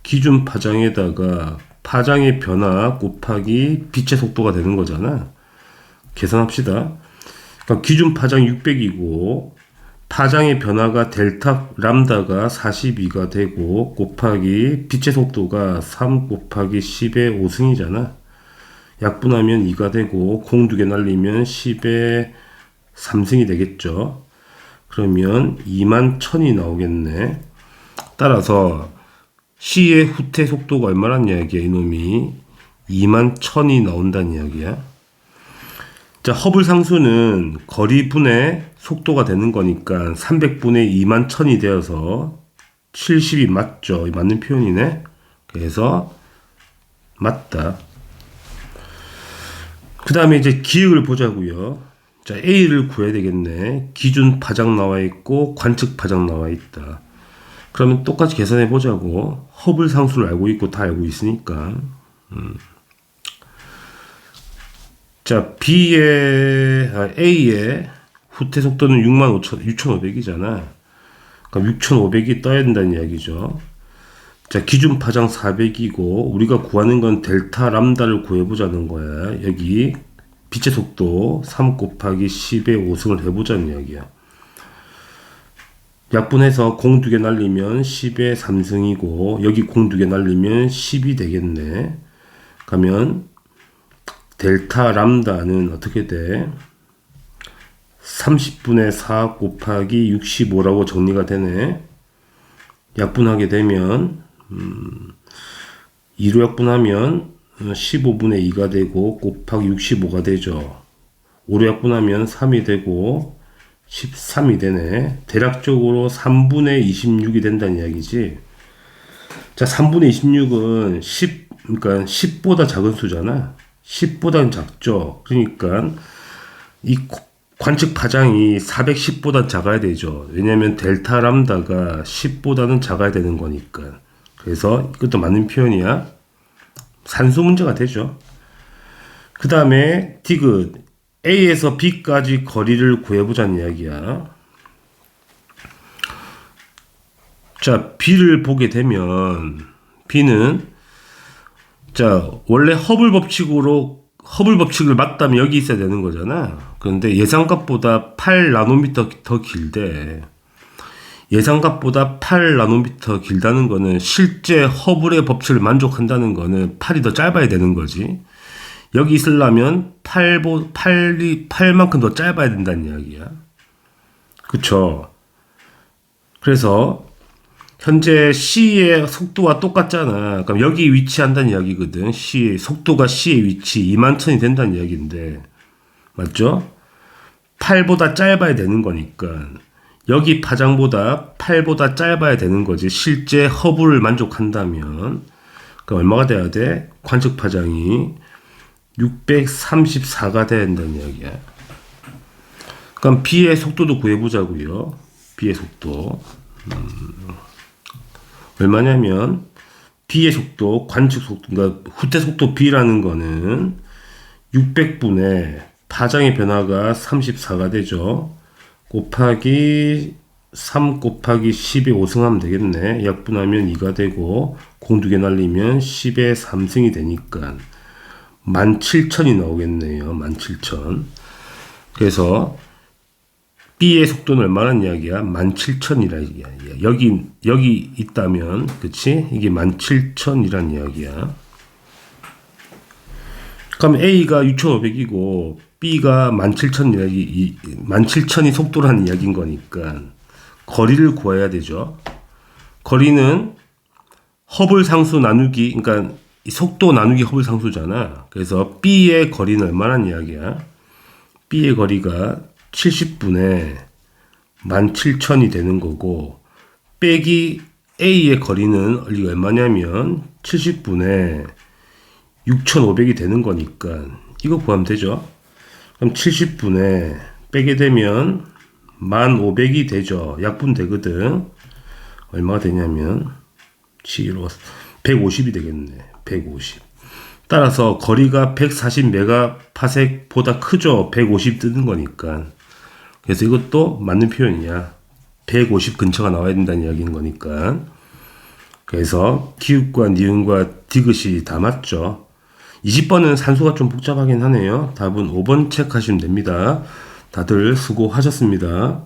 Speaker 1: 기준 파장에다가 파장의 변화 곱하기 빛의 속도가 되는 거잖아. 계산합시다. 그러니까 기준 파장 600이고 파장의 변화가 델타 람다가 42가 되고 곱하기 빛의 속도가 3 곱하기 10의 5승이잖아. 약분하면 2가 되고 공 2개 날리면 10의 3승이 되겠죠. 그러면 21,000이 나오겠네. 따라서 C의 후퇴 속도가 얼마란 이야기야, 이놈이. 21,000이 나온다는 이야기야. 자, 허블 상수는 거리 분의 속도가 되는 거니까 300분의 21,000이 되어서 70이 맞죠. 맞는 표현이네. 그래서 맞다. 그 다음에 이제 기역을 보자고요. 자, A를 구해야 되겠네. 기준 파장 나와 있고 관측 파장 나와 있다. 그러면 똑같이 계산해 보자고. 허블 상수를 알고 있고 다 알고 있으니까. 자, A의 후퇴 속도는 65,500이잖아. 그럼 6,500이 떠야 된다는 이야기죠. 자, 기준 파장 400이고 우리가 구하는 건 델타 람다를 구해보자는 거야. 여기 빛의 속도 3 곱하기 10의 5승을 해보자는 이야기야. 약분해서 공 2개 날리면 10의 3승이고 여기 공 2개 날리면 10이 되겠네. 그러면 델타 람다는 어떻게 돼? 30분의 4 곱하기 65라고 정리가 되네. 약분하게 되면 2로 약분하면 15분의 2가 되고 곱하기 65가 되죠. 5로 약분하면 3이 되고 13이 되네. 대략적으로 3분의 26이 된다는 이야기지. 자, 3분의 26은 10, 그러니까 10보다 작은 수잖아. 10보다는 작죠. 그러니까 이 관측 파장이 410보다 작아야 되죠. 왜냐하면 델타 람다가 10보다는 작아야 되는 거니까. 그래서 이것도 맞는 표현이야. 산수 문제가 되죠. 그 다음에 디귿 A에서 B까지 거리를 구해보자는 이야기야. 자, B를 보게 되면 B는 자, 원래 허블 법칙을 맞다면 여기 있어야 되는 거잖아. 그런데 예상값보다 8나노미터 더 길대. 예상값보다 8나노미터 길다는 거는 실제 허블의 법칙을 만족한다는 거는 8이 더 짧아야 되는 거지. 여기 있으려면 8만큼 더 짧아야 된다는 이야기야. 그쵸? 그래서 현재 C의 속도와 똑같잖아. 그럼 여기 위치한다는 이야기거든. 속도가 C의 위치 2만천이 된다는 이야기인데, 맞죠? 8보다 짧아야 되는 거니까 여기 파장보다 8보다 짧아야 되는 거지. 실제 허브를 만족한다면 그럼 얼마가 돼야 돼? 관측 파장이 634가 돼야 된다는 이야기야. 그럼 B의 속도도 구해보자고요. B의 속도 얼마냐면 B의 속도, 관측 속도, 그러니까 후퇴 속도 B라는 거는 600분의 파장의 변화가 34가 되죠. 곱하기 3 곱하기 10에 5승하면 되겠네. 약분하면 2가 되고 공 2개 날리면 10에 3승이 되니까 17,000이 나오겠네요. 17,000. 그래서 B의 속도는 얼마란 이야기야? 17,000이라 이야기야. 여기 있다면, 그치? 이게 17,000이란 이야기야. 그럼 A가 6,500이고, B가 17,000이 속도라는 이야기인 거니까, 거리를 구해야 되죠. 거리는 허블 상수 나누기, 그러니까 속도 나누기 허블 상수잖아. 그래서 B의 거리는 얼마란 이야기야? B의 거리가 70분의 17,000이 되는 거고 빼기 A의 거리는 얼마냐면 70분의 6,500이 되는 거니까 이거 구하면 되죠. 그럼 70분의 빼게 되면 1,500이 되죠. 약분 되거든. 얼마가 되냐면 150이 되겠네. 150. 따라서 거리가 140메가파섹보다 크죠. 150 뜨는 거니까. 그래서 이것도 맞는 표현이야. 150 근처가 나와야 된다는 이야기인 거니까. 그래서 기읍과 니은과 디귿이 다 맞죠. 20번은 산수가 좀 복잡하긴 하네요. 답은 5번 체크하시면 됩니다. 다들 수고하셨습니다.